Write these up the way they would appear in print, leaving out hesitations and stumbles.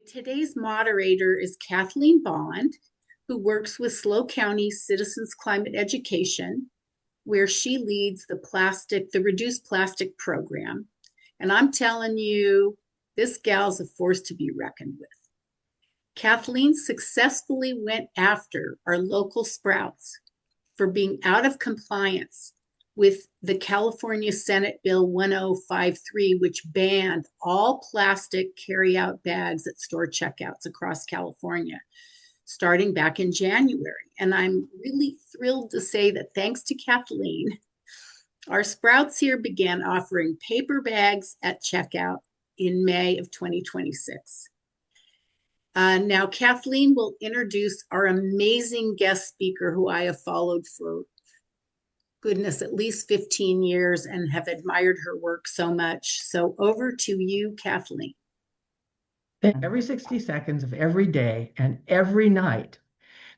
Today's moderator is Kathleen Bond, who works with SLO County Citizens Climate Education, where she leads the Reduce Plastic program. And I'm telling you, this gal's a force to be reckoned with. Kathleen successfully went after our local Sprouts for being out of compliance with the California Senate Bill 1053, which banned all plastic carry-out bags at store checkouts across California, starting back in January. And I'm really thrilled to say that thanks to Kathleen, our Sprouts here began offering paper bags at checkout in May of 2026. Now, Kathleen will introduce our amazing guest speaker who I have followed for goodness, at least 15 years and have admired her work so much. So over to you, Kathleen. Every 60 seconds of every day and every night,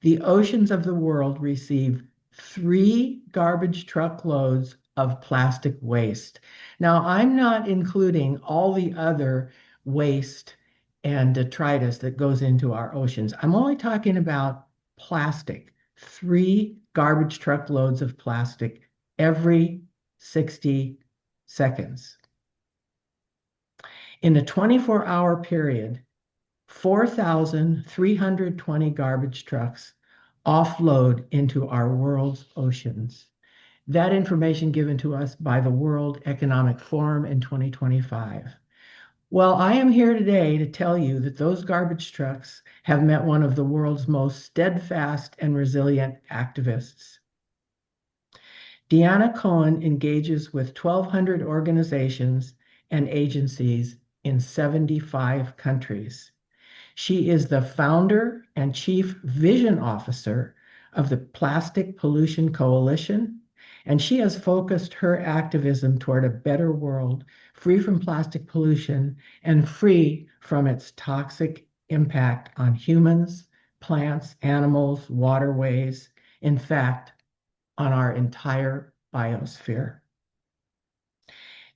the oceans of the world receive 3 garbage truckloads of plastic waste. Now, I'm not including all the other waste and detritus that goes into our oceans. I'm only talking about plastic, 3 garbage truckloads of plastic every 60 seconds. In a 24-hour period, 4,320 garbage trucks offload into our world's oceans. That information given to us by the World Economic Forum in 2025. Well, I am here today to tell you that those garbage trucks have met one of the world's most steadfast and resilient activists. Dianna Cohen engages with 1,200 organizations and agencies in 75 countries. She is the founder and chief vision officer of the Plastic Pollution Coalition, and she has focused her activism toward a better world free from plastic pollution and free from its toxic impact on humans, plants, animals, waterways, in fact, on our entire biosphere.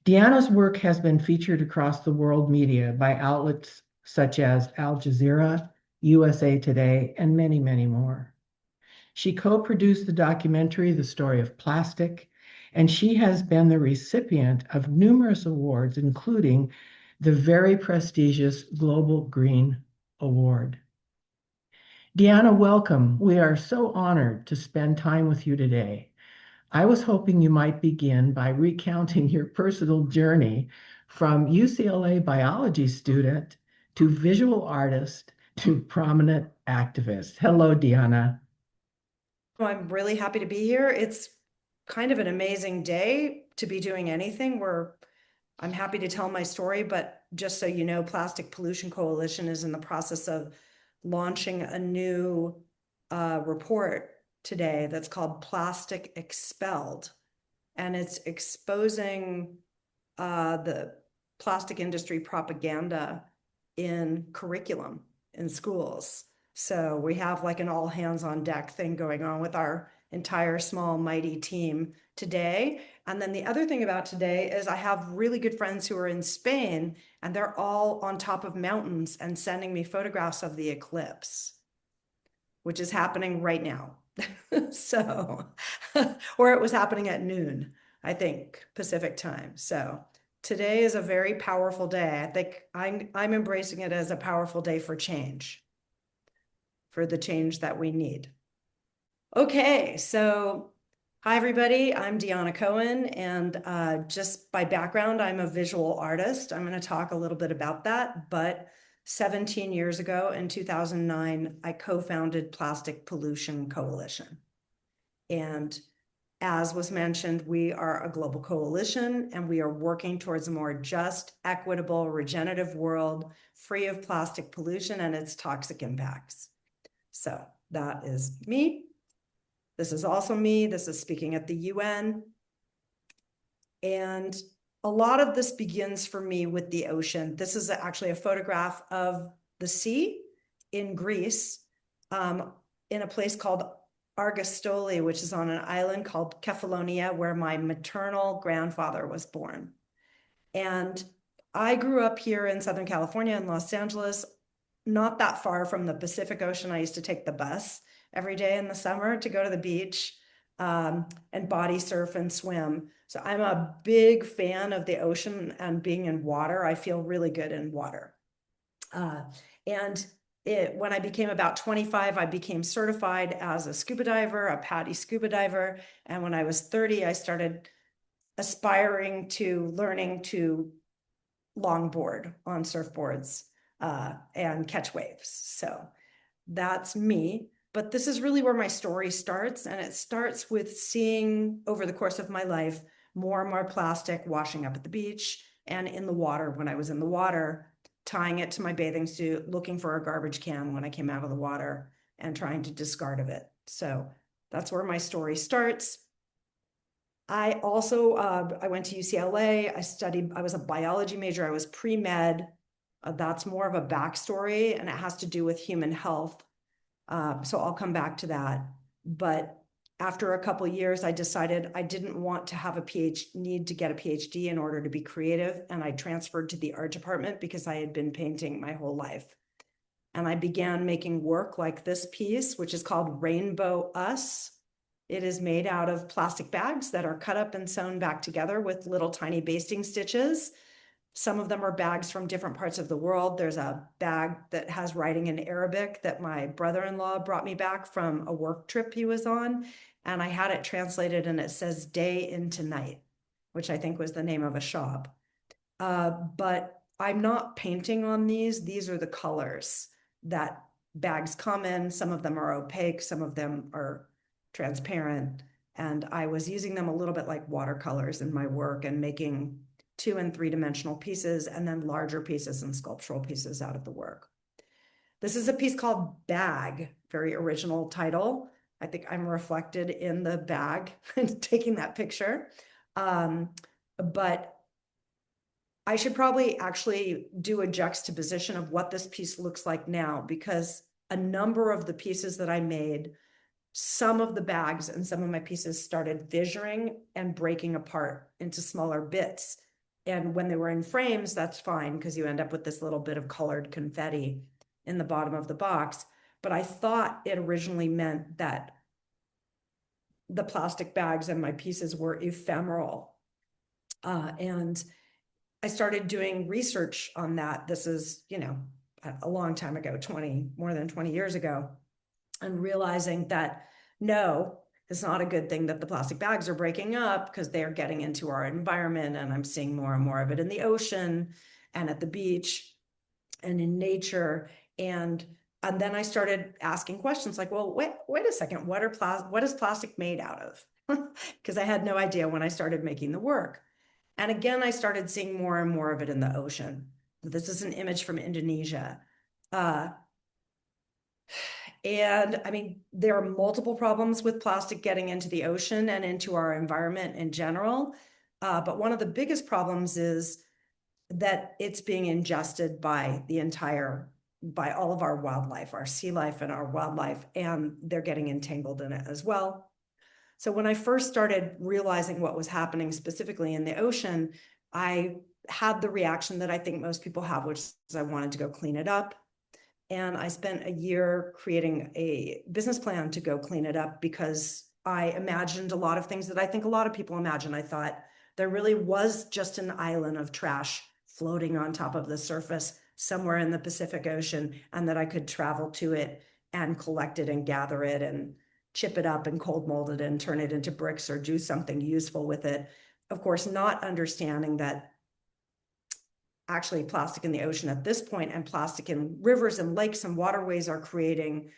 Dianna's work has been featured across the world media by outlets such as Al Jazeera, USA Today, and many, many more. She co-produced the documentary, The Story of Plastic, and she has been the recipient of numerous awards, including the very prestigious Global Green Award. Dianna, welcome. We are so honored to spend time with you today. I was hoping you might begin by recounting your personal journey from UCLA biology student to visual artist to prominent activist. Hello, Dianna. I'm really happy to be here. It's kind of an amazing day to be doing anything where I'm happy to tell my story, but just so you know, Plastic Pollution Coalition is in the process of launching a new report today that's called Plastic Expelled, and it's exposing the plastic industry propaganda in curriculum in schools. So we have like an all hands on deck thing going on with our entire small mighty team today. And then the other thing about today is I have really good friends who are in Spain, and they're all on top of mountains and sending me photographs of the eclipse, which is happening right now. So, or it was happening at noon, I think, Pacific time. So today is a very powerful day. I think I'm embracing it as a powerful day for change, for the change that we need. Okay, so hi everybody, I'm Dianna Cohen, and just by background, I'm a visual artist. I'm going to talk a little bit about that, but 17 years ago in 2009, I co-founded Plastic Pollution Coalition. And as was mentioned, we are a global coalition, and we are working towards a more just, equitable, regenerative world free of plastic pollution and its toxic impacts. So that is me. This is also me. This is speaking at the UN. And a lot of this begins for me with the ocean. This is actually a photograph of the sea in Greece, in a place called Argostoli, which is on an island called Kefalonia, where my maternal grandfather was born. And I grew up here in Southern California in Los Angeles. not that far from the Pacific Ocean. I used to take the bus every day in the summer to go to the beach and body surf and swim. So I'm a big fan of the ocean and being in water. I feel really good in water. And when I became about 25, I became certified as a scuba diver, a PADI scuba diver. And when I was 30, I started aspiring to learning to longboard on surfboards and catch waves. So that's me. But this is really where my story starts. And it starts with seeing over the course of my life more and more plastic washing up at the beach and in the water. When I was in the water, tying it to my bathing suit, looking for a garbage can when I came out of the water and trying to discard of it. So that's where my story starts. I also, I went to UCLA. I was a biology major. I was pre-med. That's more of a backstory, and it has to do with human health. So I'll come back to that. But after a couple of years, I decided I didn't want to have need to get a PhD in order to be creative. And I transferred to the art department because I had been painting my whole life. And I began making work like this piece, which is called Rainbow Us. It is made out of plastic bags that are cut up and sewn back together with little tiny basting stitches. Some of them are bags from different parts of the world. There's a bag that has writing in Arabic that my brother-in-law brought me back from a work trip he was on. And I had it translated and it says Day into Night, which I think was the name of a shop. But I'm not painting on these. These are the colors that bags come in. Some of them are opaque, some of them are transparent. And I was using them a little bit like watercolors in my work and making 2- and 3-dimensional pieces and then larger pieces and sculptural pieces out of the work. This is a piece called Bag, very original title. I think I'm reflected in the bag taking that picture. But I should probably actually do a juxtaposition of what this piece looks like now, because a number of the pieces that I made, some of the bags and some of my pieces started fissuring and breaking apart into smaller bits. And when they were in frames, that's fine because you end up with this little bit of colored confetti in the bottom of the box. But I thought it originally meant that the plastic bags and my pieces were ephemeral. And I started doing research on that. This is, a long time ago, more than 20 years ago, and realizing that no, it's not a good thing that the plastic bags are breaking up because they're getting into our environment. And I'm seeing more and more of it in the ocean and at the beach and in nature. And then I started asking questions like, well, wait a second, what is plastic made out of? Because I had no idea when I started making the work. And again, I started seeing more and more of it in the ocean. This is an image from Indonesia. And I mean, there are multiple problems with plastic getting into the ocean and into our environment in general. But one of the biggest problems is that it's being ingested by all of our wildlife, our sea life and our wildlife, and they're getting entangled in it as well. So when I first started realizing what was happening specifically in the ocean, I had the reaction that I think most people have, which is I wanted to go clean it up. And I spent a year creating a business plan to go clean it up because I imagined a lot of things that I think a lot of people imagine. I thought there really was just an island of trash floating on top of the surface somewhere in the Pacific Ocean, and that I could travel to it and collect it and gather it and chip it up and cold mold it and turn it into bricks or do something useful with it. Of course, not understanding that actually plastic in the ocean at this point and plastic in rivers and lakes and waterways are creating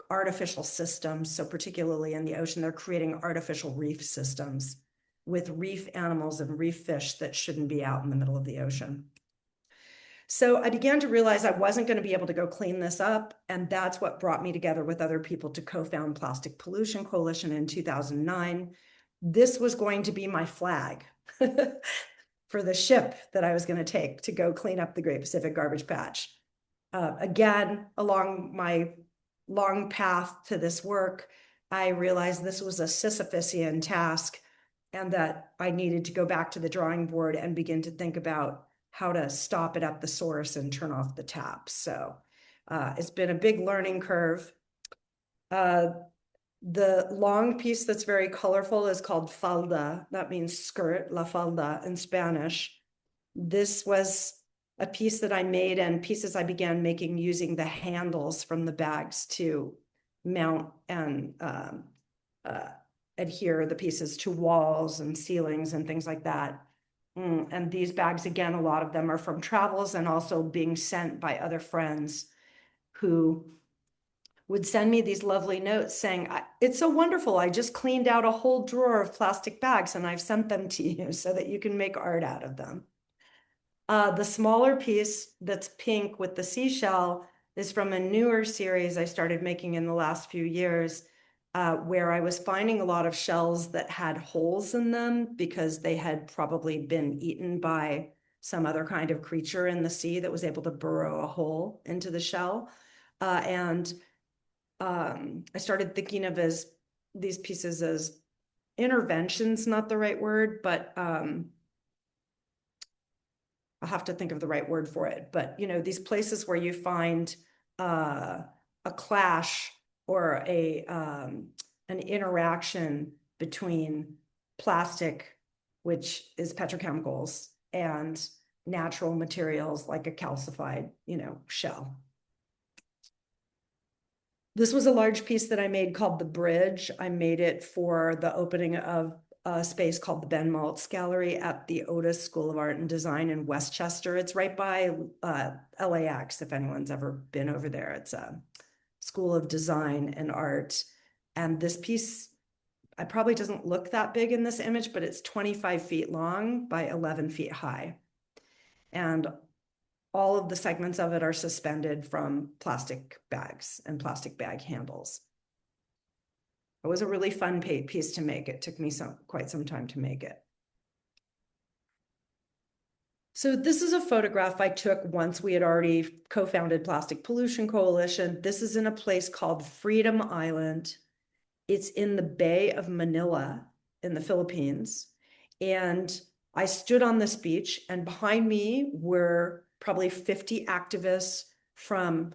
artificial systems. So particularly in the ocean, they're creating artificial reef systems with reef animals and reef fish that shouldn't be out in the middle of the ocean. So I began to realize I wasn't going to be able to go clean this up. And that's what brought me together with other people to co-found Plastic Pollution Coalition in 2009. This was going to be my flag for the ship that I was going to take to go clean up the Great Pacific Garbage Patch. Again, along my long path to this work, I realized this was a Sisyphusian task and that I needed to go back to the drawing board and begin to think about how to stop it at the source and turn off the tap. So It's been a big learning curve. The long piece that's very colorful is called falda. That means skirt, la falda in Spanish. This was a piece that I made and pieces I began making using the handles from the bags to mount and adhere the pieces to walls and ceilings and things like that. And these bags, again, a lot of them are from travels and also being sent by other friends who would send me these lovely notes saying, it's so wonderful. I just cleaned out a whole drawer of plastic bags and I've sent them to you so that you can make art out of them. The smaller piece that's pink with the seashell is from a newer series I started making in the last few years, where I was finding a lot of shells that had holes in them because they had probably been eaten by some other kind of creature in the sea that was able to burrow a hole into the shell. I started thinking of these pieces as interventions, not the right word, but I'll have to think of the right word for it. But these places where you find a clash or an interaction between plastic, which is petrochemicals, and natural materials like a calcified, shell. This was a large piece that I made called The Bridge. I made it for the opening of a space called the Ben Maltz Gallery at the Otis School of Art and Design in Westchester. It's right by LAX, if anyone's ever been over there. It's a school of design and art. And this piece, it probably doesn't look that big in this image, but it's 25 feet long by 11 feet high. And all of the segments of it are suspended from plastic bags and plastic bag handles. It was a really fun piece to make. It took me quite some time to make it. So this is a photograph I took once we had already co-founded Plastic Pollution Coalition. This is in a place called Freedom Island. It's in the Bay of Manila in the Philippines. And I stood on this beach, and behind me were probably 50 activists from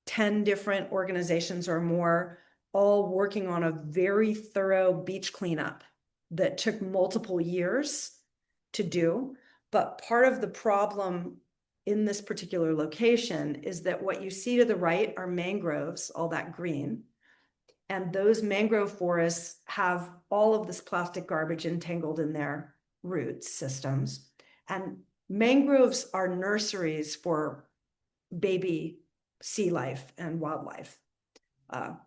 10 different organizations or more, all working on a very thorough beach cleanup that took multiple years to do. But part of the problem in this particular location is that what you see to the right are mangroves, all that green. And those mangrove forests have all of this plastic garbage entangled in their root systems. And mangroves are nurseries for baby sea life and wildlife.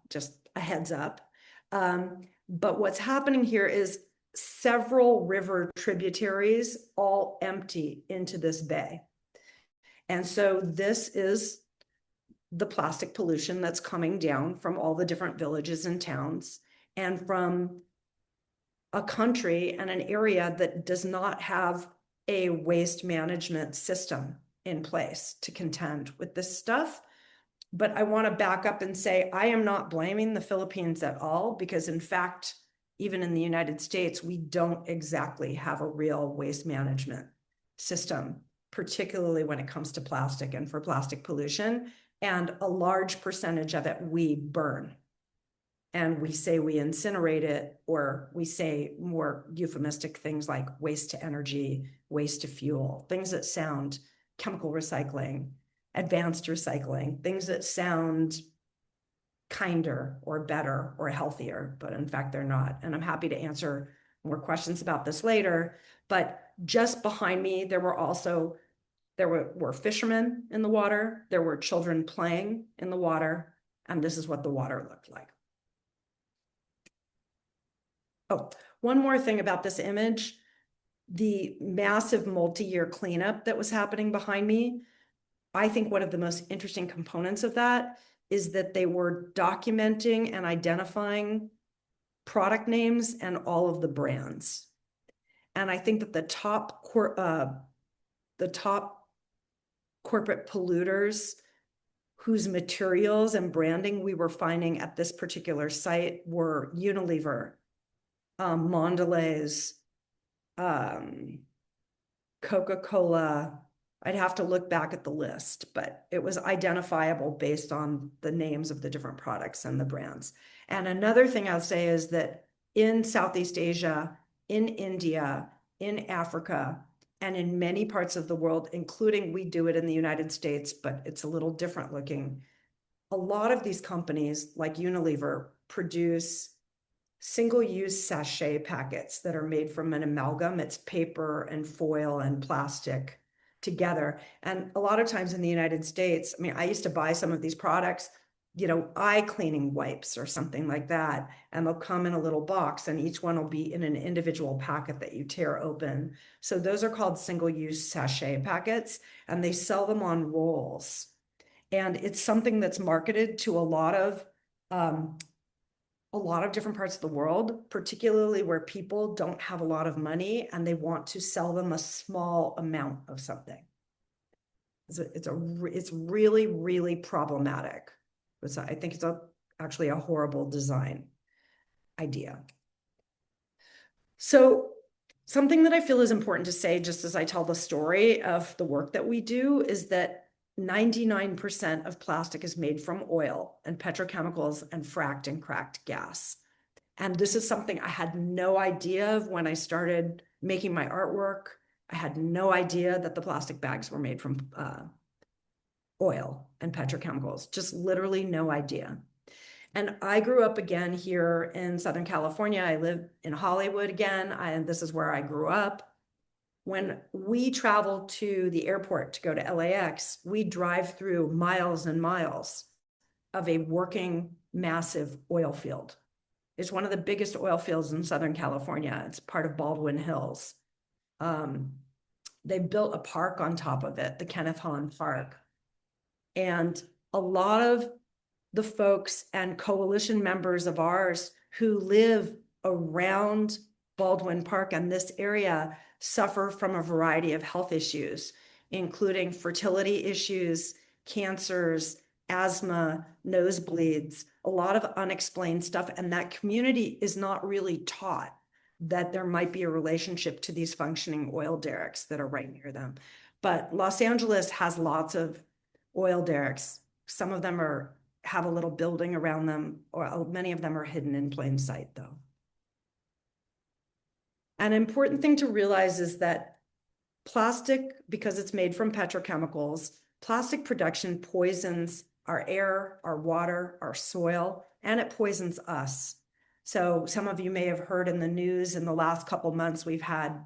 Just a heads up. But what's happening here is several river tributaries all empty into this bay. And so this is the plastic pollution that's coming down from all the different villages and towns and from a country and an area that does not have a waste management system in place to contend with this stuff. But I want to back up and say, I am not blaming the Philippines at all, because in fact, even in the United States, we don't exactly have a real waste management system, particularly when it comes to plastic and for plastic pollution. And a large percentage of it we burn. And we say we incinerate it, or we say more euphemistic things like waste to energy, waste to fuel, things that sound chemical recycling, advanced recycling, things that sound kinder or better or healthier, but in fact they're not. And I'm happy to answer more questions about this later. But just behind me, there were fishermen in the water, there were children playing in the water, and this is what the water looked like. Oh, one more thing about this image, the massive multi-year cleanup that was happening behind me. I think one of the most interesting components of that is that they were documenting and identifying product names and all of the brands. And I think that the top corporate polluters whose materials and branding we were finding at this particular site were Unilever, Mondelez, Coca-Cola, I'd have to look back at the list, but it was identifiable based on the names of the different products and the brands. And another thing I'll say is that in Southeast Asia, in India, in Africa, and in many parts of the world, including we do it in the United States, but it's a little different looking. A lot of these companies, like Unilever, produce single-use sachet packets that are made from an amalgam. It's paper and foil and plastic together. And a lot of times in the United States, I mean, I used to buy some of these products, eye cleaning wipes or something like that, and they'll come in a little box, and each one will be in an individual packet that you tear open. So those are called single-use sachet packets, and they sell them on rolls. And it's something that's marketed to a lot of different parts of the world, particularly where people don't have a lot of money and they want to sell them a small amount of something. It's really, really problematic. I think it's actually a horrible design idea. So something that I feel is important to say, just as I tell the story of the work that we do, is that 99% of plastic is made from oil and petrochemicals and fracked and cracked gas. And this is something I had no idea of when I started making my artwork. I had no idea that the plastic bags were made from oil and petrochemicals, just literally no idea. And I grew up again here in Southern California. I live in Hollywood again, and this is where I grew up. When we travel to the airport to go to LAX, we drive through miles and miles of a working massive oil field. It's one of the biggest oil fields in Southern California. It's part of Baldwin Hills. They built a park on top of it, the Kenneth Hahn Park. And a lot of the folks and coalition members of ours who live around Baldwin Park and this area suffer from a variety of health issues, including fertility issues, cancers, asthma, nosebleeds, a lot of unexplained stuff. And that community is not really taught that there might be a relationship to these functioning oil derricks that are right near them. But Los Angeles has lots of oil derricks. Some of them have a little building around them, or many of them are hidden in plain sight, though. An important thing to realize is that plastic, because it's made from petrochemicals, plastic production poisons our air, our water, our soil, and it poisons us. So some of you may have heard in the news in the last couple months, we've had,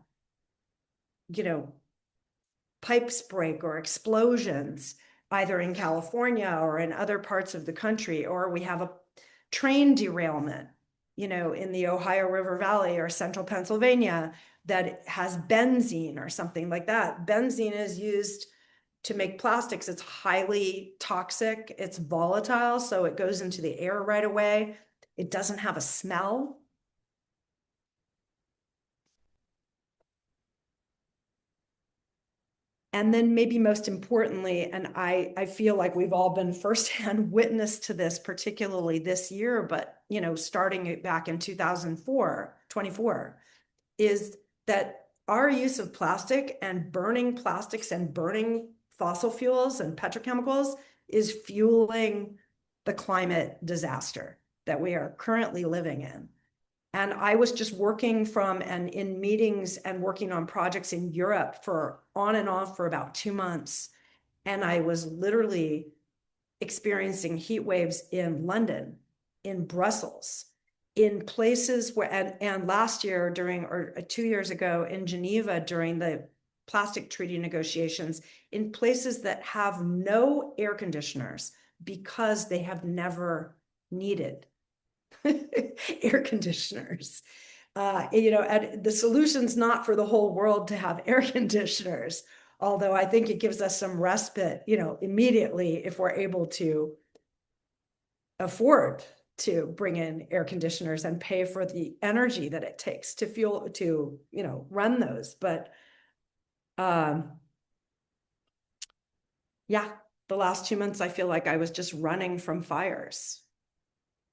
pipes break or explosions, either in California or in other parts of the country, or we have a train derailment, in the Ohio River Valley or central Pennsylvania that has benzene or something like that. Benzene is used to make plastics. It's highly toxic. It's volatile, so it goes into the air right away. It doesn't have a smell. And then maybe most importantly, and I feel like we've all been firsthand witness to this, particularly this year, but starting it back in 2024, is that our use of plastic and burning plastics and burning fossil fuels and petrochemicals is fueling the climate disaster that we are currently living in. And I was just working in meetings and working on projects in Europe for on and off for about 2 months. And I was literally experiencing heat waves in London, in Brussels, in places where, and last year or 2 years ago in Geneva during the plastic treaty negotiations, in places that have no air conditioners because they have never needed air conditioners. And the solution's not for the whole world to have air conditioners, although I think it gives us some respite, immediately if we're able to afford to bring in air conditioners and pay for the energy that it takes to run those. But yeah, the last 2 months, I feel like I was just running from fires,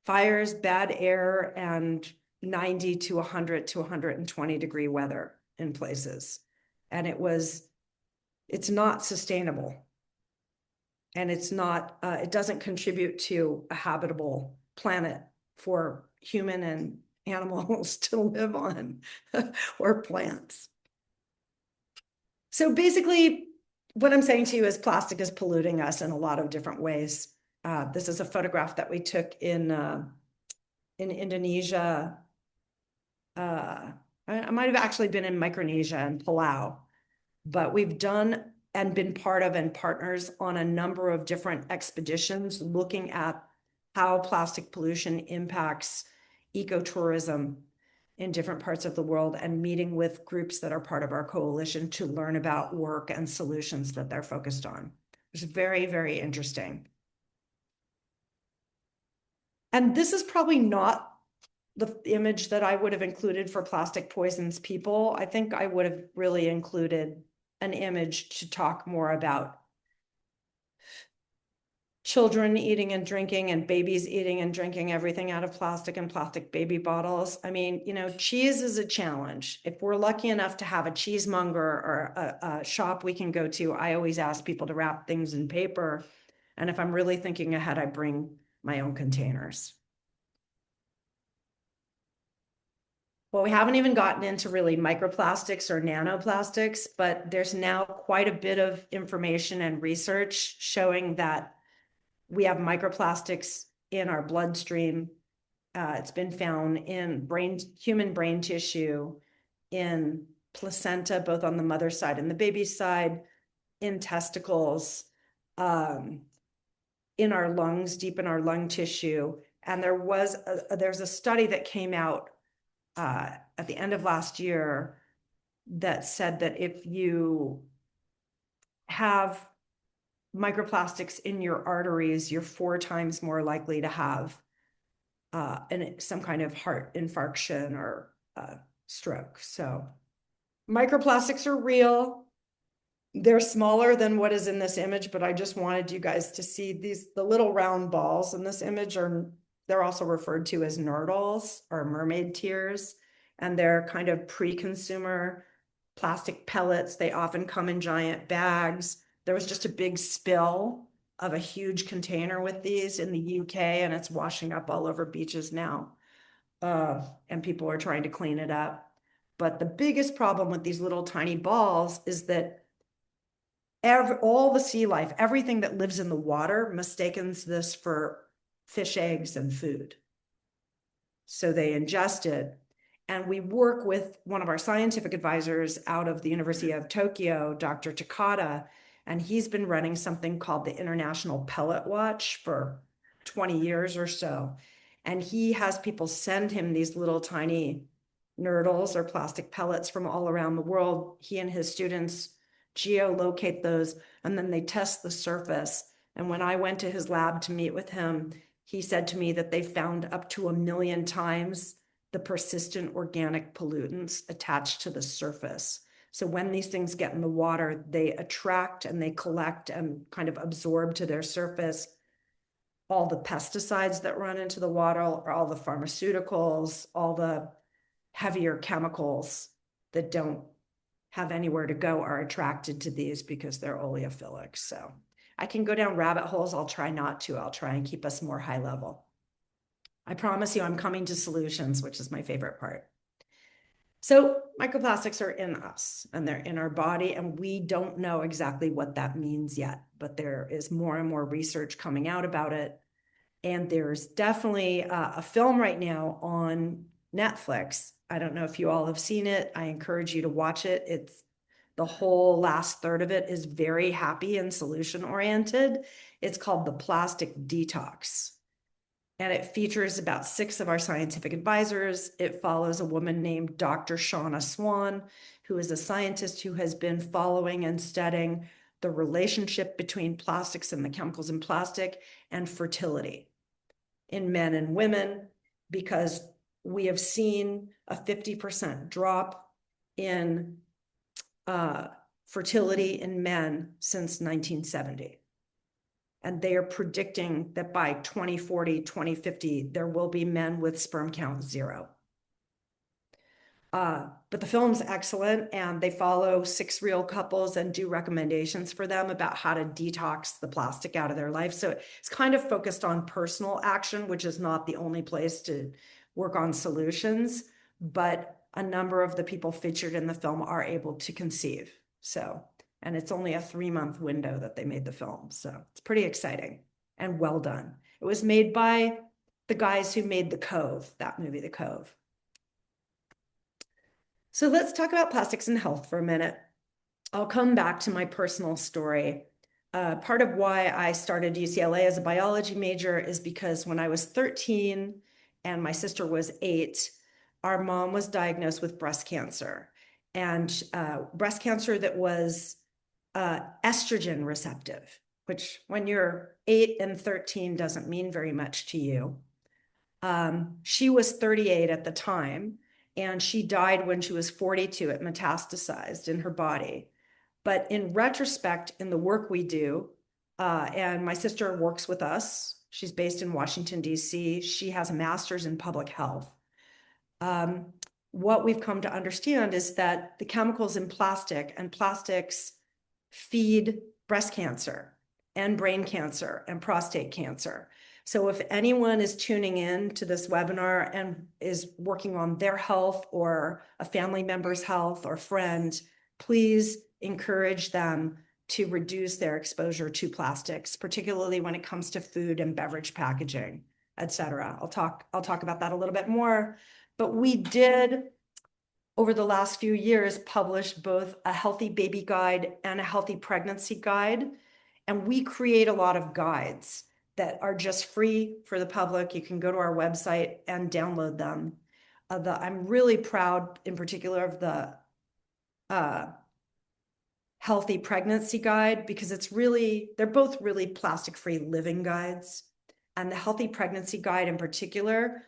bad air, and 90 to 100 to 120 degree weather in places. And it was it's not sustainable. And it's not, it doesn't contribute to a habitable planet for human and animals to live on or plants. So basically, what I'm saying to you is plastic is polluting us in a lot of different ways. This is a photograph that we took in Indonesia. I might have actually been in Micronesia and Palau, but we've done and been part of and partners on a number of different expeditions looking at how plastic pollution impacts ecotourism in different parts of the world, and meeting with groups that are part of our coalition to learn about work and solutions that they're focused on. It's very, very interesting. And this is probably not the image that I would have included for plastic poisons people. I think I would have really included an image to talk more about children eating and drinking and babies eating and drinking everything out of plastic and plastic baby bottles. I mean, you know, cheese is a challenge. If we're lucky enough to have a cheesemonger or a shop we can go to, I always ask people to wrap things in paper. And if I'm really thinking ahead, I bring my own containers. Well, we haven't even gotten into really microplastics or nanoplastics, but there's now quite a bit of information and research showing that we have microplastics in our bloodstream. It's been found in human brain tissue, in placenta, both on the mother's side and the baby's side, in testicles, in our lungs, deep in our lung tissue. And there's a study that came out at the end of last year that said that if you have microplastics in your arteries, you're 4 times more likely to have some kind of heart infarction or stroke. So microplastics are real. They're smaller than what is in this image, but I just wanted you guys to see the little round balls in this image they're also referred to as nurdles or mermaid tears, and they're kind of pre-consumer plastic pellets. They often come in giant bags. There was just a big spill of a huge container with these in the UK, and it's washing up all over beaches now. And people are trying to clean it up. But the biggest problem with these little tiny balls is that all the sea life, everything that lives in the water, mistakes this for fish eggs and food. So they ingest it. And we work with one of our scientific advisors out of the University of Tokyo, Dr. Takada, and he's been running something called the International Pellet Watch for 20 years or so. And he has people send him these little tiny nurdles or plastic pellets from all around the world. He and his students geolocate those, and then they test the surface. And when I went to his lab to meet with him, he said to me that they found up to 1 million times the persistent organic pollutants attached to the surface. So when these things get in the water, they attract and they collect and kind of absorb to their surface all the pesticides that run into the water, or all the pharmaceuticals, all the heavier chemicals that don't have anywhere to go are attracted to these because they're oleophilic. So I can go down rabbit holes. I'll try not to. I'll try and keep us more high level. I promise you I'm coming to solutions, which is my favorite part. So microplastics are in us and they're in our body, and we don't know exactly what that means yet, but there is more and more research coming out about it. And there's definitely a film right now on Netflix. I don't know if you all have seen it. I encourage you to watch it. It's the whole last third of it is very happy and solution oriented. It's called The Plastic Detox. And it features about 6 of our scientific advisors. It follows a woman named Dr. Shauna Swan, who is a scientist who has been following and studying the relationship between plastics and the chemicals in plastic and fertility in men and women, because we have seen a 50% drop in fertility in men since 1970. And they are predicting that by 2040, 2050, there will be men with sperm count 0. But the film's excellent, and they follow 6 real couples and do recommendations for them about how to detox the plastic out of their life. So it's kind of focused on personal action, which is not the only place to work on solutions, but a number of the people featured in the film are able to conceive. So, and it's only a 3-month window that they made the film. So it's pretty exciting and well done. It was made by the guys who made The Cove, that movie, The Cove. So let's talk about plastics and health for a minute. I'll come back to my personal story. Part of why I started UCLA as a biology major is because when I was 13 and my sister was 8, our mom was diagnosed with breast cancer, and breast cancer that was estrogen receptive, which when you're 8 and 13 doesn't mean very much to you. She was 38 at the time, and she died when she was 42. It metastasized in her body. But in retrospect, in the work we do, and my sister works with us, she's based in Washington, D.C. She has a master's in public health. What we've come to understand is that the chemicals in plastic and plastics feed breast cancer and brain cancer and prostate cancer. So if anyone is tuning in to this webinar and is working on their health or a family member's health or friend, please encourage them to reduce their exposure to plastics, particularly when it comes to food and beverage packaging, et cetera. I'll talk about that a little bit more. But we did, over the last few years, publish both a healthy baby guide and a healthy pregnancy guide. And we create a lot of guides that are just free for the public. You can go to our website and download them. I'm really proud in particular of the healthy pregnancy guide, because they're both really plastic-free living guides. And the healthy pregnancy guide in particular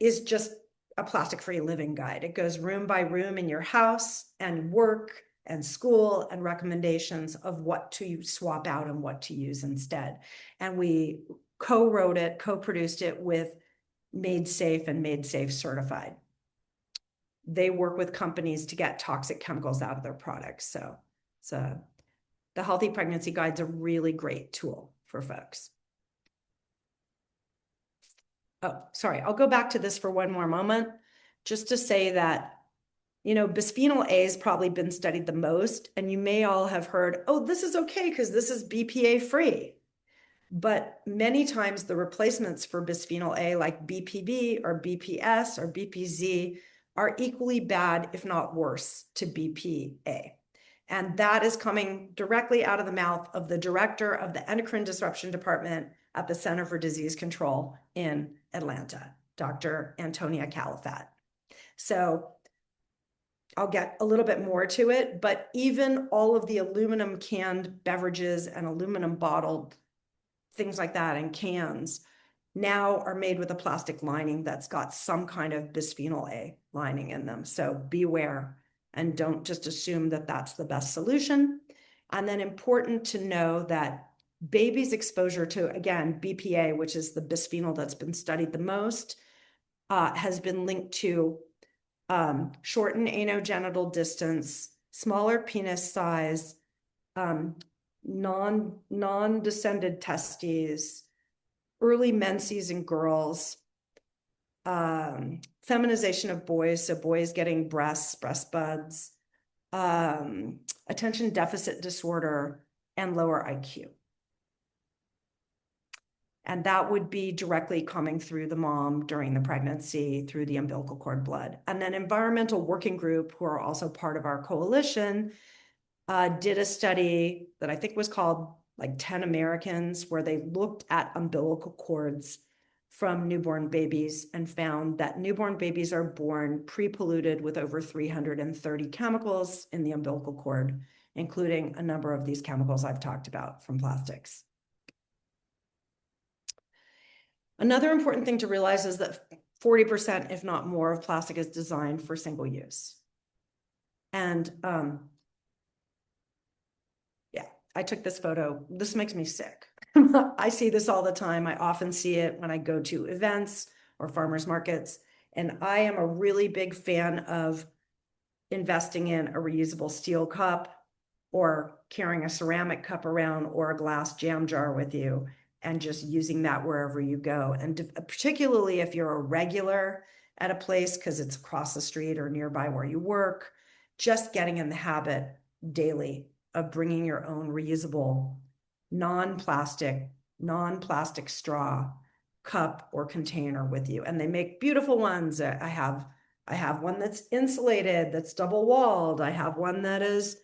is just a plastic-free living guide. It goes room by room in your house and work and school and recommendations of what to swap out and what to use instead. And we co-wrote it, co-produced it with Made Safe and Made Safe Certified. They work with companies to get toxic chemicals out of their products. So the Healthy Pregnancy Guide's a really great tool for folks. Oh, sorry, I'll go back to this for one more moment, just to say that, bisphenol A has probably been studied the most, and you may all have heard, oh, this is okay because this is BPA free. But many times the replacements for bisphenol A, like BPB or BPS or BPZ, are equally bad, if not worse, to BPA. And that is coming directly out of the mouth of the director of the Endocrine Disruption Department at the Center for Disease Control in Atlanta, Dr. Antonia Califat. So I'll get a little bit more to it, but even all of the aluminum canned beverages and aluminum bottled things like that and cans now are made with a plastic lining that's got some kind of bisphenol A lining in them. So beware and don't just assume that that's the best solution. And then important to know that babies' exposure to, again, BPA, which is the bisphenol that's been studied the most, has been linked to shortened anogenital distance, smaller penis size, non-descended testes, early menses in girls, feminization of boys, so boys getting breast buds, attention deficit disorder, and lower IQ. And that would be directly coming through the mom during the pregnancy, through the umbilical cord blood. And then Environmental Working Group, who are also part of our coalition, did a study that I think was called like 10 Americans, where they looked at umbilical cords from newborn babies and found that newborn babies are born pre-polluted with over 330 chemicals in the umbilical cord, including a number of these chemicals I've talked about from plastics. Another important thing to realize is that 40%, if not more, of plastic is designed for single use. And yeah, I took this photo. This makes me sick. I see this all the time. I often see it when I go to events or farmers markets. And I am a really big fan of investing in a reusable steel cup or carrying a ceramic cup around or a glass jam jar with you and just using that wherever you go. And particularly if you're a regular at a place because it's across the street or nearby where you work, just getting in the habit daily of bringing your own reusable, non-plastic straw cup or container with you. And they make beautiful ones. I have one that's insulated, that's double walled. I have one that is,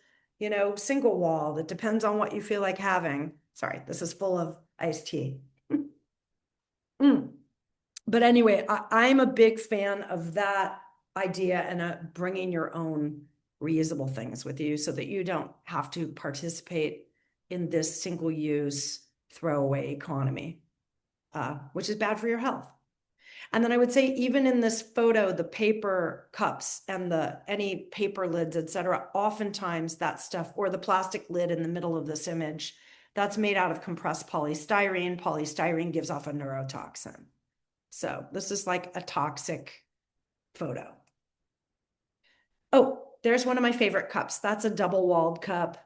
single walled. It depends on what you feel like having. Sorry, this is full of iced tea. But anyway, I'm a big fan of that idea and bringing your own reusable things with you so that you don't have to participate in this single-use throwaway economy, which is bad for your health. And then I would say, even in this photo, the paper cups and any paper lids, etc., oftentimes that stuff, or the plastic lid in the middle of this image, that's made out of compressed polystyrene. Polystyrene gives off a neurotoxin. So this is like a toxic photo. Oh, there's one of my favorite cups. That's a double-walled cup.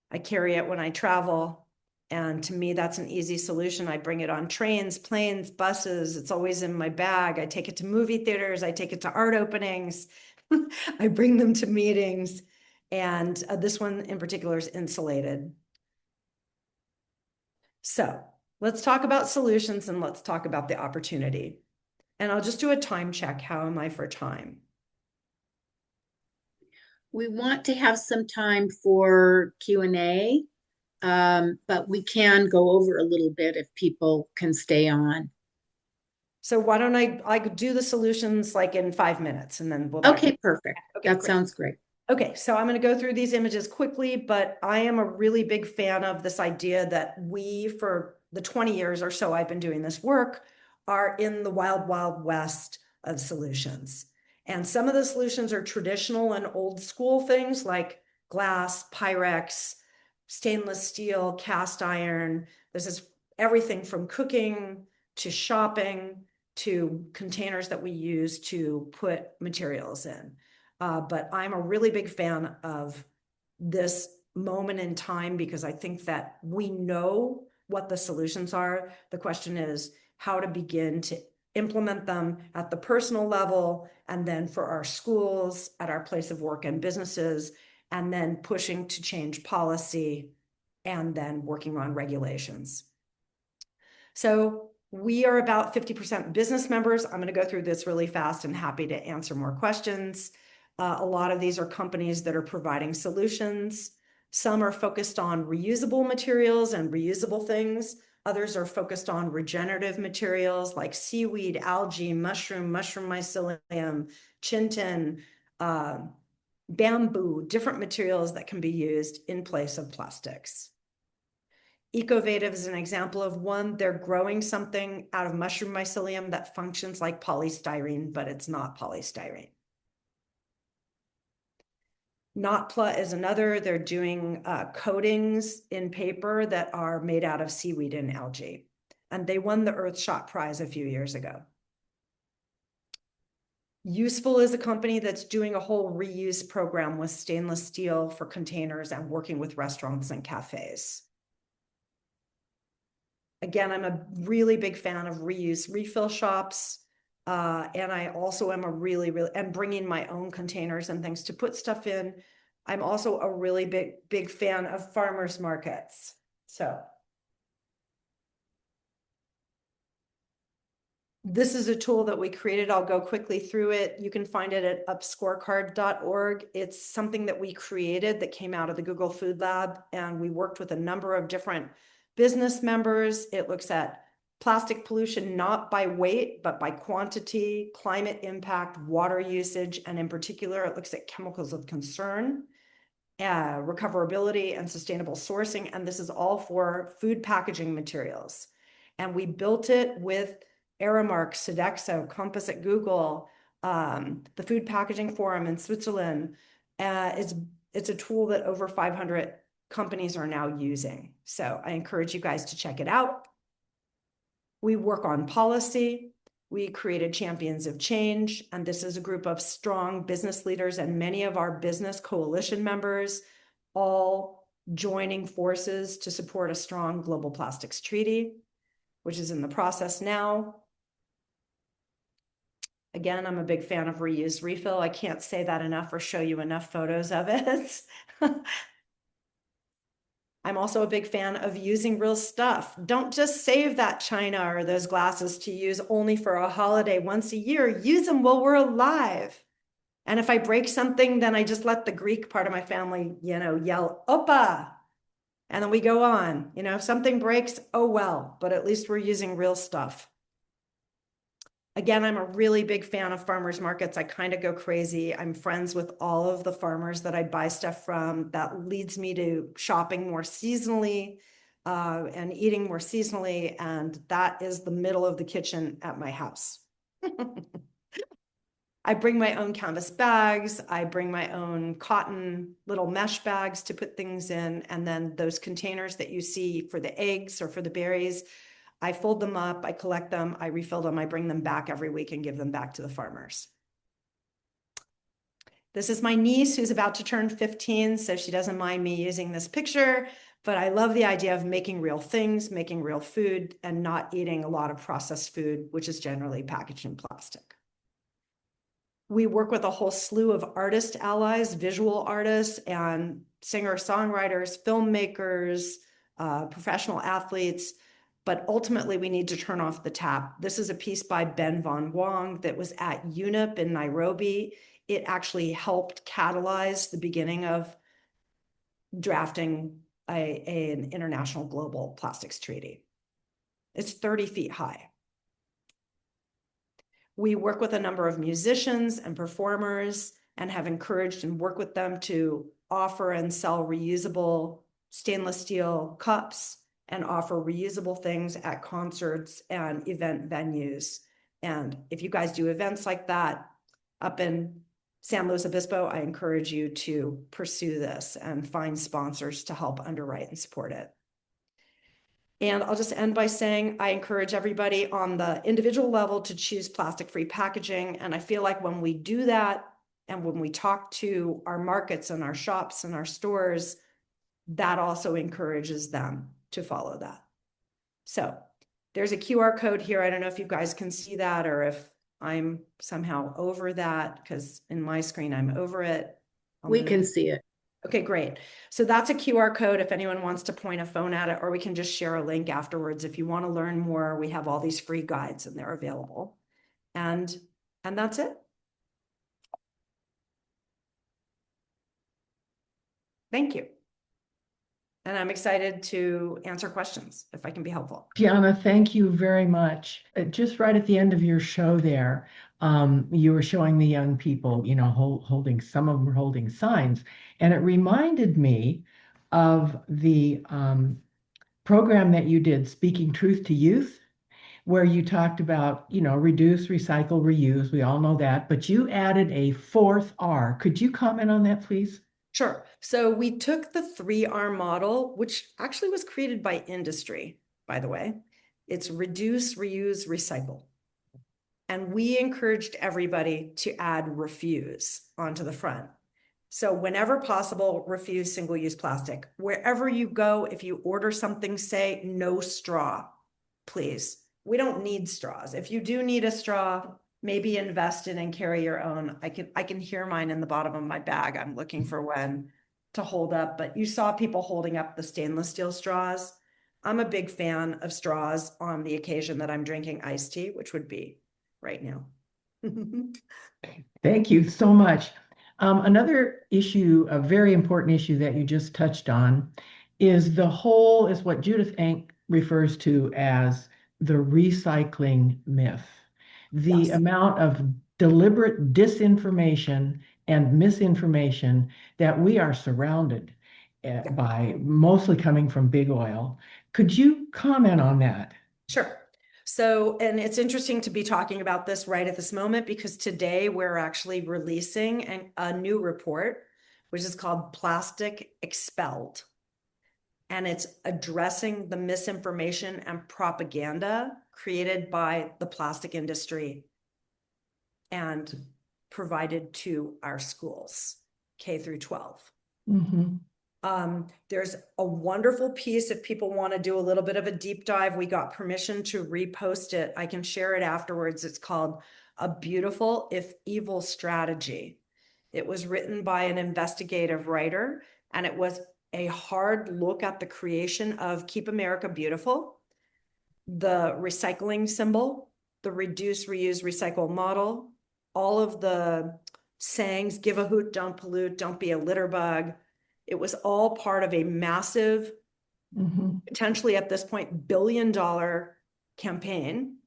I carry it when I travel. And to me, that's an easy solution. I bring it on trains, planes, buses. It's always in my bag. I take it to movie theaters. I take it to art openings. I bring them to meetings. And this one in particular is insulated. So let's talk about solutions and let's talk about the opportunity. And I'll just do a time check. How am I for time? We want to have some time for Q&A, but we can go over a little bit if people can stay on. So why don't I do the solutions like in 5 minutes and then we'll. Okay, perfect. Okay, that great. Sounds great. Okay, so I'm going to go through these images quickly, but I am a really big fan of this idea that we, for the 20 years or so I've been doing this work, are in the wild, wild west of solutions. And some of the solutions are traditional and old school things like glass, Pyrex, stainless steel, cast iron. This is everything from cooking to shopping to containers that we use to put materials in. But I'm a really big fan of this moment in time because I think that we know what the solutions are. The question is how to begin to implement them at the personal level, and then for our schools, at our place of work and businesses, and then pushing to change policy, and then working on regulations. So we are about 50% business members. I'm going to go through this really fast and happy to answer more questions. A lot of these are companies that are providing solutions. Some are focused on reusable materials and reusable things. Others are focused on regenerative materials like seaweed, algae, mushroom mycelium, chitin, bamboo, different materials that can be used in place of plastics. Ecovative is an example of one. They're growing something out of mushroom mycelium that functions like polystyrene, but it's not polystyrene. Notpla is another. They're doing coatings in paper that are made out of seaweed and algae. And they won the Earthshot Prize a few years ago. Useful is a company that's doing a whole reuse program with stainless steel for containers and working with restaurants and cafes. Again, I'm a really big fan of reuse refill shops. And I also am and bringing my own containers and things to put stuff in. I'm also a really big fan of farmers markets. So this is a tool that we created. I'll go quickly through it. You can find it at upscorecard.org. It's something that we created that came out of the Google Food Lab, and we worked with a number of different business members. It looks at plastic pollution, not by weight, but by quantity, climate impact, water usage, and in particular, it looks at chemicals of concern, recoverability, and sustainable sourcing. And this is all for food packaging materials. And we built it with Aramark, Sodexo, Compass at Google, the Food Packaging Forum in Switzerland. It's a tool that over 500 companies are now using. So I encourage you guys to check it out. We work on policy. We created Champions of Change, and this is a group of strong business leaders and many of our business coalition members, all joining forces to support a strong global plastics treaty, which is in the process now. Again, I'm a big fan of reuse refill. I can't say that enough or show you enough photos of it. I'm also a big fan of using real stuff. Don't just save that china or those glasses to use only for a holiday once a year. Use them while we're alive. And if I break something, then I just let the Greek part of my family, yell, "Opa!" And then we go on. If something breaks, oh well, but at least we're using real stuff. Again, I'm a really big fan of farmers markets. I kind of go crazy. I'm friends with all of the farmers that I buy stuff from. That leads me to shopping more seasonally and eating more seasonally. And that is the middle of the kitchen at my house. I bring my own canvas bags. I bring my own cotton little mesh bags to put things in. And then those containers that you see for the eggs or for the berries, I fold them up, I collect them, I refill them, I bring them back every week and give them back to the farmers. This is my niece who's about to turn 15, so she doesn't mind me using this picture, but I love the idea of making real things, making real food, and not eating a lot of processed food, which is generally packaged in plastic. We work with a whole slew of artist allies, visual artists and singer-songwriters, filmmakers, professional athletes, but ultimately we need to turn off the tap. This is a piece by Ben Von Wong that was at UNEP in Nairobi. It actually helped catalyze the beginning of drafting an international global plastics treaty. It's 30 feet high. We work with a number of musicians and performers and have encouraged and worked with them to offer and sell reusable stainless steel cups and offer reusable things at concerts and event venues. And if you guys do events like that up in San Luis Obispo, I encourage you to pursue this and find sponsors to help underwrite and support it. And I'll just end by saying I encourage everybody on the individual level to choose plastic-free packaging. And I feel like when we do that, and when we talk to our markets and our shops and our stores, that also encourages them to follow that. So there's a QR code here. I don't know if you guys can see that or if I'm somehow over that, because in my screen, I'm over it. We can see it. Okay, great. So that's a QR code if anyone wants to point a phone at it, or we can just share a link afterwards. If you want to learn more, we have all these free guides and they're available. And that's it. Thank you. And I'm excited to answer questions if I can be helpful. Dianna, thank you very much. Just right at the end of your show there, you were showing the young people, holding, some of them were holding signs. And it reminded me of the program that you did, Speaking Truth to Youth, where you talked about, reduce, recycle, reuse. We all know that, but you added a fourth R. Could you comment on that, please? Sure. So we took the 3R model, which actually was created by industry, by the way. It's reduce, reuse, recycle. And we encouraged everybody to add refuse onto the front. So whenever possible, refuse single-use plastic. Wherever you go, if you order something, say no straw, please. We don't need straws. If you do need a straw, maybe invest in and carry your own. I can hear mine in the bottom of my bag. I'm looking for one to hold up, but you saw people holding up the stainless steel straws. I'm a big fan of straws on the occasion that I'm drinking iced tea, which would be right now. Thank you so much. Another issue, a very important issue that you just touched on, is what Judith Enck refers to as the recycling myth. The Yes. amount of deliberate disinformation and misinformation that we are surrounded by, mostly coming from big oil. Could you comment on that? Sure. So, and it's interesting to be talking about this right at this moment, because today we're actually releasing a new report, which is called Plastic Expelled. And it's addressing the misinformation and propaganda created by the plastic industry and provided to our schools, K through 12. Mhm. There's a wonderful piece if people want to do a little bit of a deep dive. We got permission to repost it. I can share it afterwards. It's called A Beautiful If Evil Strategy. It was written by an investigative writer, and it was a hard look at the creation of Keep America Beautiful, the recycling symbol, the reduce, reuse, recycle model, all of the sayings, give a hoot, don't pollute, don't be a litter bug. It was all part of a massive, potentially at this point, $1 billion campaign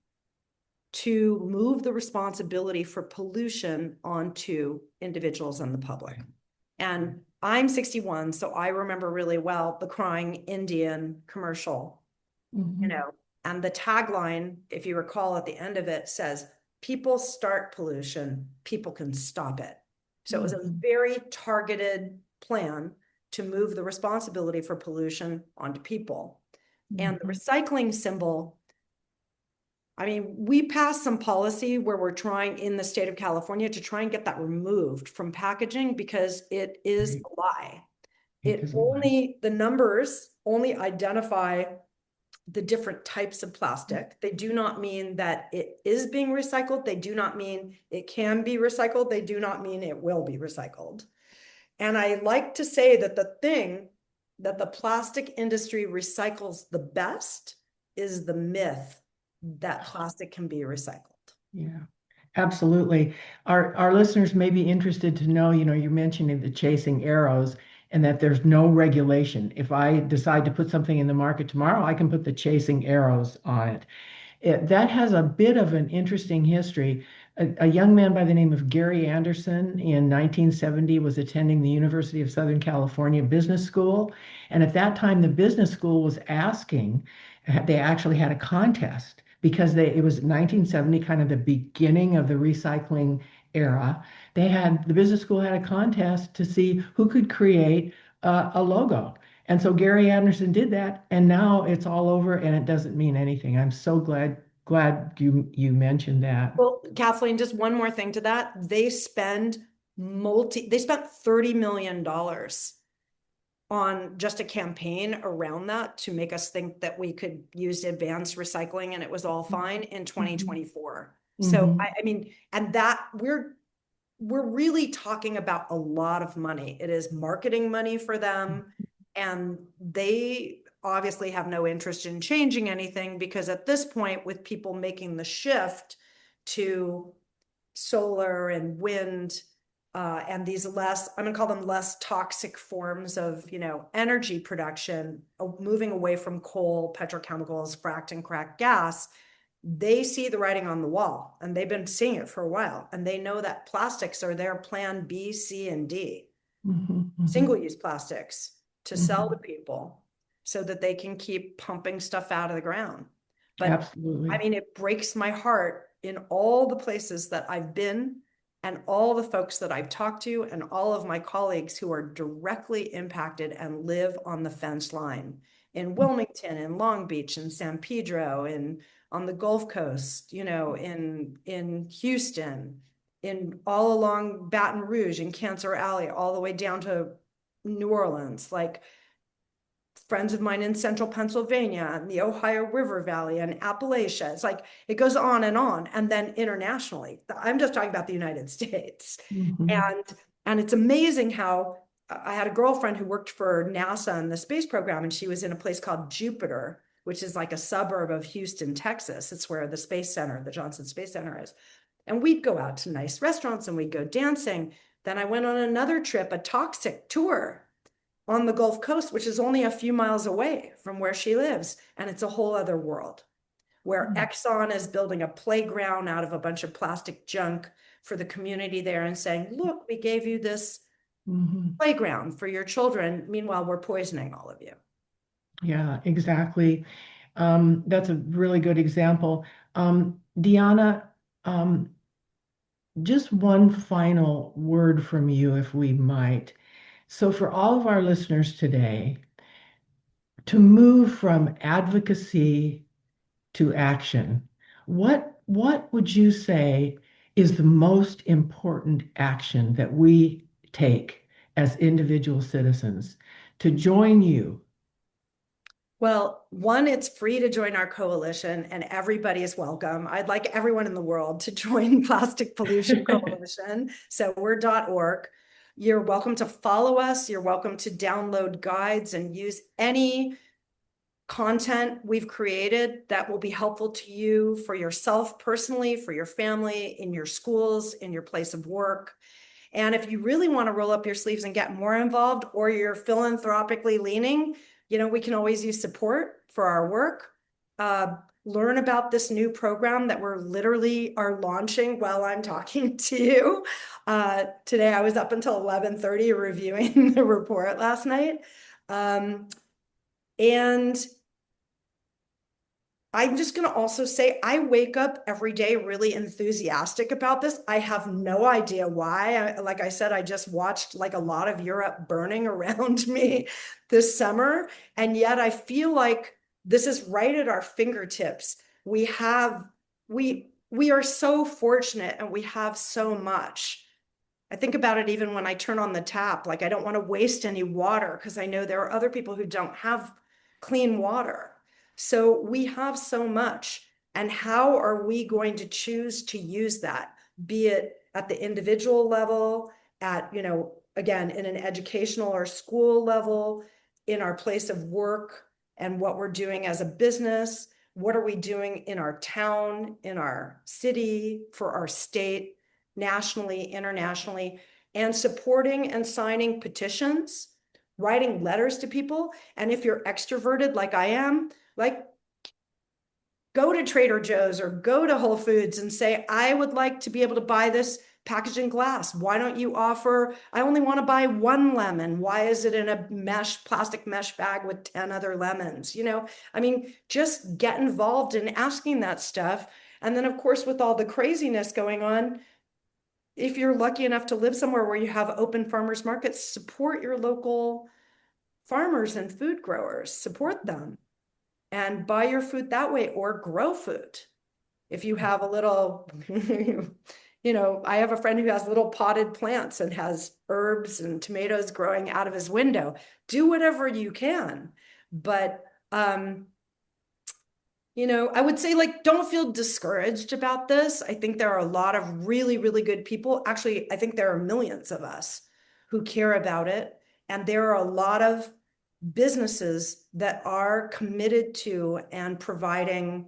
to move the responsibility for pollution onto individuals and the public. And I'm 61, so I remember really well the Crying Indian commercial, you know, and the tagline, if you recall at the end of it, says, people start pollution, people can stop it. So it was a very targeted plan to move the responsibility for pollution onto people. And the recycling symbol, I mean, we passed some policy where we're trying in the state of California to try and get that removed from packaging because it is a lie. The numbers only identify the different types of plastic. They do not mean that it is being recycled. They do not mean it can be recycled. They do not mean it will be recycled. And I like to say that the thing that the plastic industry recycles the best is the myth that plastic can be recycled. Yeah, absolutely. Our listeners may be interested to know, you're mentioning the chasing arrows and that there's no regulation. If I decide to put something in the market tomorrow, I can put the chasing arrows on it. That has a bit of an interesting history. A young man by the name of Gary Anderson in 1970 was attending the University of Southern California Business School. And at that time, the business school was asking, they actually had a contest because it was 1970, kind of the beginning of the recycling era. The business school had a contest to see who could create a logo. And so Gary Anderson did that, and now it's all over, and it doesn't mean anything. I'm so glad you mentioned that. Well, Kathleen, just one more thing to that. They spent $30 million on just a campaign around that to make us think that we could use advanced recycling and it was all fine in 2024. So I mean, and that we're really talking about a lot of money. It is marketing money for them. And they obviously have no interest in changing anything because at this point, with people making the shift to solar and wind and these I'm going to call them less toxic forms of, energy production, moving away from coal, petrochemicals, fracked and cracked gas, they see the writing on the wall and they've been seeing it for a while. And they know that plastics are their plan B, C, and D, single-use plastics to sell to people so that they can keep pumping stuff out of the ground. But absolutely. I mean, it breaks my heart in all the places that I've been and all the folks that I've talked to and all of my colleagues who are directly impacted and live on the fence line in Wilmington, in Long Beach, in San Pedro, on the Gulf Coast, in Houston, in all along Baton Rouge, in Cancer Alley, all the way down to New Orleans, like friends of mine in central Pennsylvania and the Ohio River Valley and Appalachia. It's like, it goes on. And then internationally, I'm just talking about the United States. And it's amazing how I had a girlfriend who worked for NASA in the space program, and she was in a place called Jupiter, which is like a suburb of Houston, Texas. It's where the Space Center, the Johnson Space Center is. And we'd go out to nice restaurants and we'd go dancing. Then I went on another trip, a toxic tour on the Gulf Coast, which is only a few miles away from where she lives. And it's a whole other world where Exxon is building a playground out of a bunch of plastic junk for the community there and saying, look, we gave you this playground for your children. Meanwhile, we're poisoning all of you. Yeah, exactly. That's a really good example. Dianna, just one final word from you, if we might. So for all of our listeners today, to move from advocacy to action. What would you say is the most important action that we take as individual citizens to join you? Well, one, it's free to join our coalition and everybody is welcome. I'd like everyone in the world to join Plastic Pollution Coalition. So we're .org. You're welcome to follow us. You're welcome to download guides and use any content we've created that will be helpful to you for yourself personally, for your family, in your schools, in your place of work. And if you really want to roll up your sleeves and get more involved, or you're philanthropically leaning, we can always use support for our work. Learn about this new program that we're literally are launching while I'm talking to you. Today I was up until 11:30 reviewing the report last night. And I'm just going to also say I wake up every day really enthusiastic about this. I have no idea why. Like I said, I just watched like a lot of Europe burning around me this summer. And yet I feel like this is right at our fingertips. We are so fortunate and we have so much. I think about it even when I turn on the tap, like I don't want to waste any water because I know there are other people who don't have clean water. So we have so much. And how are we going to choose to use that? Be it at the individual level, again, in an educational or school level, in our place of work and what we're doing as a business. What are we doing in our town, in our city, for our state, nationally, internationally, and supporting and signing petitions, writing letters to people. And if you're extroverted like I am, like go to Trader Joe's or go to Whole Foods and say, I would like to be able to buy this packaged in glass. Why don't you offer, I only want to buy one lemon. Why is it in a plastic mesh bag with 10 other lemons? Just get involved in asking that stuff. And then of course, with all the craziness going on, if you're lucky enough to live somewhere where you have open farmers markets, support your local farmers and food growers, support them and buy your food that way or grow food. If you have a little, I have a friend who has little potted plants and has herbs and tomatoes growing out of his window. Do whatever you can. But, I would say don't feel discouraged about this. I think there are a lot of really, really good people. Actually, I think there are millions of us who care about it. And there are a lot of businesses that are committed to and providing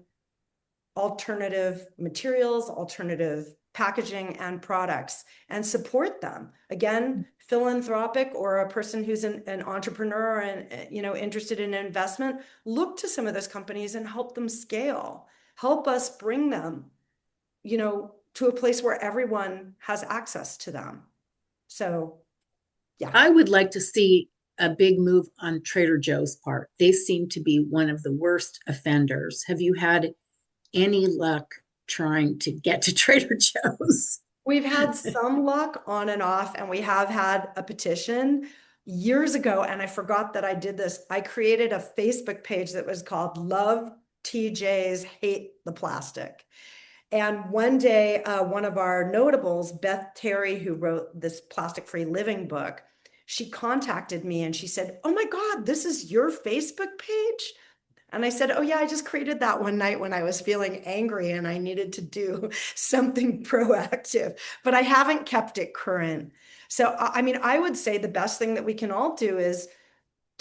alternative materials, alternative packaging and products, and support them. Again, philanthropic or a person who's an entrepreneur and interested in investment, look to some of those companies and help them scale. Help us bring them, to a place where everyone has access to them. So, yeah. I would like to see a big move on Trader Joe's part. They seem to be one of the worst offenders. Have you had any luck trying to get to Trader Joe's? We've had some luck on and off, and we have had a petition years ago, and I forgot that I did this. I created a Facebook page that was called Love TJ's Hate the Plastic. And one day, one of our notables, Beth Terry, who wrote this Plastic-Free Living book, she contacted me and she said, oh my God, this is your Facebook page? And I said, oh yeah, I just created that one night when I was feeling angry and I needed to do something proactive, but I haven't kept it current. So, I would say the best thing that we can all do is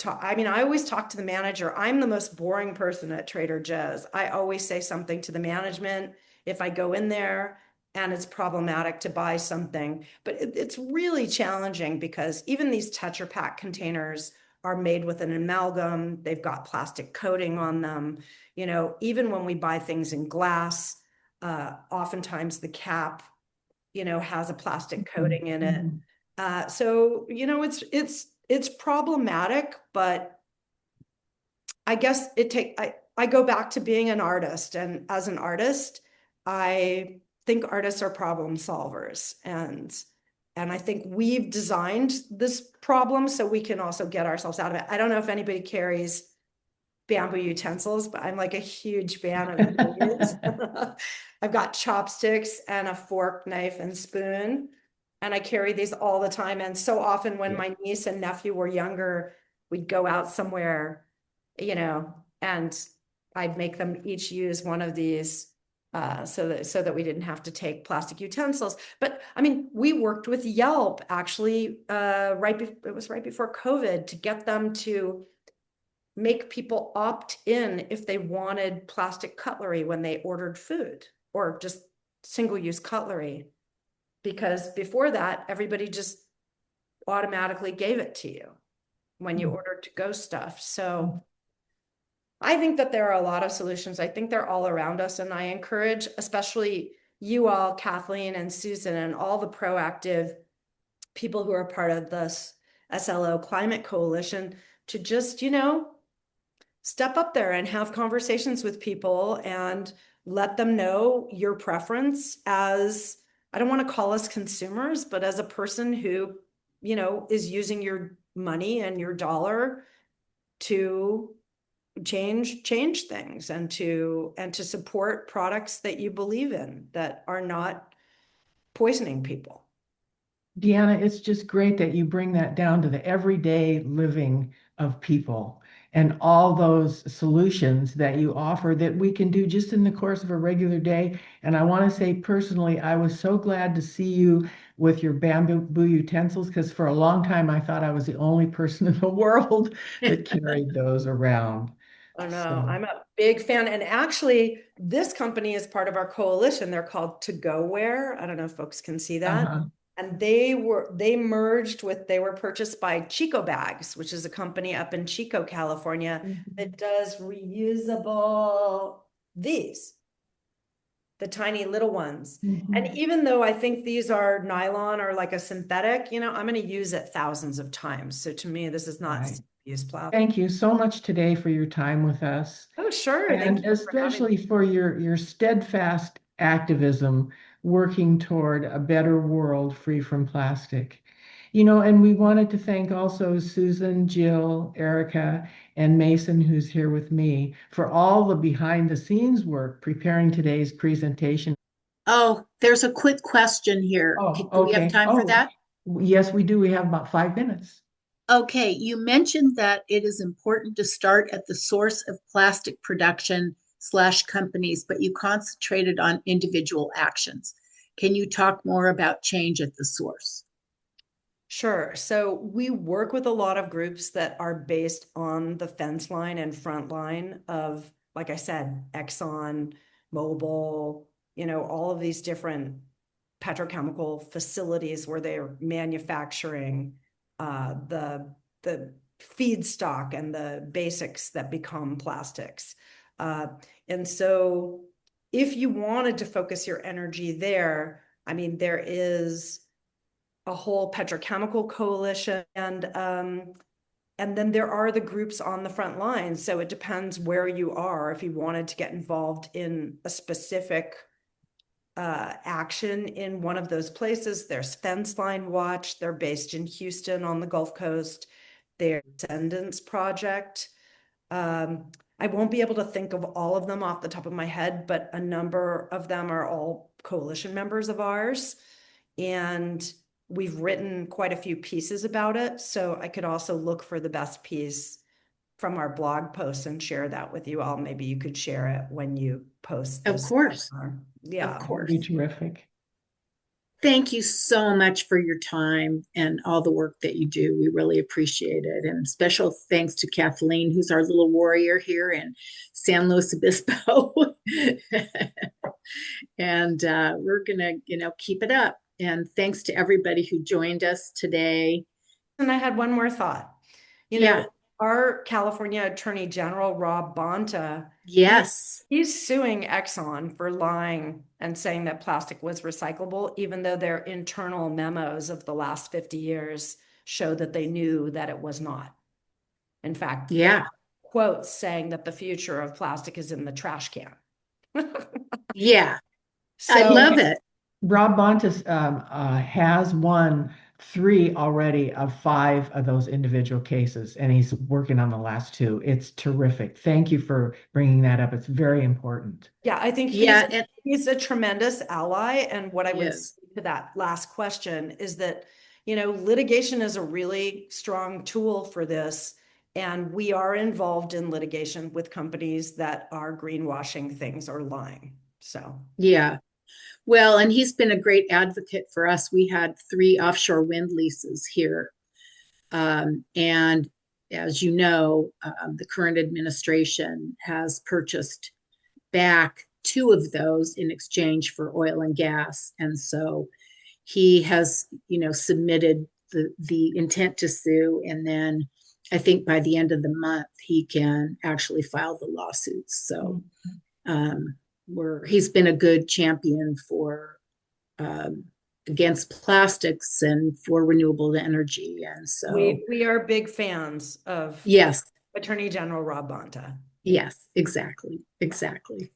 I always talk to the manager. I'm the most boring person at Trader Joe's. I always say something to the management if I go in there and it's problematic to buy something. But it's really challenging because even these Tetra Pak containers are made with an amalgam. They've got plastic coating on them. Even when we buy things in glass, oftentimes the cap, has a plastic coating in it. So, it's problematic, but I guess I go back to being an artist, and as an artist, I think artists are problem solvers, and I think we've designed this problem so we can also get ourselves out of it. I don't know if anybody carries bamboo utensils, but I'm like a huge fan of these. I've got chopsticks and a fork, knife, and spoon. And I carry these all the time. And so often when Yeah. my niece and nephew were younger, we'd go out somewhere, and I'd make them each use one of these, so that we didn't have to take plastic utensils. But I mean, we worked with Yelp actually, it was right before COVID, to get them to make people opt in if they wanted plastic cutlery when they ordered food, or just single-use cutlery. Because before that, everybody just automatically gave it to you when you ordered to-go stuff. So I think that there are a lot of solutions. I think they're all around us. And I encourage, especially you all, Kathleen and Susan, and all the proactive people who are part of this SLO Climate Coalition, to just, step up there and have conversations with people and let them know your preference as, I don't want to call us consumers, but as a person who, is using your money and your dollar to change things, and to support products that you believe in that are not poisoning people. Dianna, it's just great that you bring that down to the everyday living of people and all those solutions that you offer that we can do just in the course of a regular day. And I want to say personally, I was so glad to see you with your bamboo utensils, because for a long time I thought I was the only person in the world that carried those around. I know. So, I'm a big fan. And actually, this company is part of our coalition. They're called To Go Wear. I don't know if folks can see that. uh-huh. And they were purchased by Chico Bags, which is a company up in Chico, California, that does reusable, these, the tiny little ones. And Mhm. even though I think these are nylon or like a synthetic, I'm going to use it thousands of times. So to me, this is not Right. use plastic. Thank you so much today for your time with us, Oh, sure. Thank and you for having especially me. for your steadfast activism working toward a better world free from plastic. And we wanted to thank also Susan, Jill, Erica, and Mason, who's here with me, for all the behind the scenes work preparing today's presentation. Oh, there's a quick question here. Oh, Do we have okay. time for Oh, that? yes, we do. We have about 5 minutes. Okay, you mentioned that it is important to start at the source of plastic production slash companies, but you concentrated on individual actions. Can you talk more about change at the source? Sure. So we work with a lot of groups that are based on the fence line and front line of, like I said, Exxon, Mobil, all of these different petrochemical facilities where they're manufacturing the feedstock and the basics that become plastics. And so if you wanted to focus your energy there, I mean, there is a whole petrochemical coalition, and then there are the groups on the front lines. So it depends where you are. If you wanted to get involved in a specific action in one of those places, there's Fence Line Watch. They're based in Houston on the Gulf Coast. There's Descendants Project. I won't be able to think of all of them off the top of my head, but a number of them are all coalition members of ours. And we've written quite a few pieces about it. So I could also look for the best piece from our blog posts and share that with you all. Maybe you could share it when you post Of this. course, of Yeah. That would be course. terrific. Thank you so much for your time and all the work that you do. We really appreciate it. And special thanks to Kathleen, who's our little warrior here in San Luis Obispo. And we're going to, keep it up. And thanks to everybody who joined us today. And I had one more thought. You Yeah, know, our California Attorney General, Rob Bonta, yes. he's suing Exxon for lying and saying that plastic was recyclable, even though their internal memos of the last 50 years show that they knew that it was not. In fact, they Yeah, have quotes saying that the future of plastic is in the trash can. yeah. I So, love it. Rob Bontis has won 3 already of 5 of those individual cases, and he's working on the last 2. It's terrific. Thank you for bringing that up. It's very important. Yeah, I think Yeah, and he's a tremendous ally. And what I would yes, say to that last question is that, litigation is a really strong tool for this. And we are involved in litigation with companies that are greenwashing things or lying. So, yeah. Well, and he's been a great advocate for us. We had 3 offshore wind leases here. And as you know, the current administration has purchased back 2 of those in exchange for oil and gas. And so he has, submitted the intent to sue. And then I think by the end of the month, he can actually file the lawsuits. So he's been a good champion for um, against plastics and for renewable energy. And so, we are big fans of yes, Attorney General Rob Bonta. yes, exactly, exactly.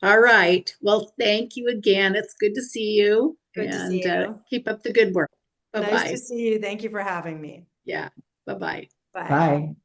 All right. Well, thank you again. It's good to see you, Good to and see you. keep up the good work. Bye Nice to bye. see you. Thank you for having me. Yeah. Bye bye. Bye. Bye.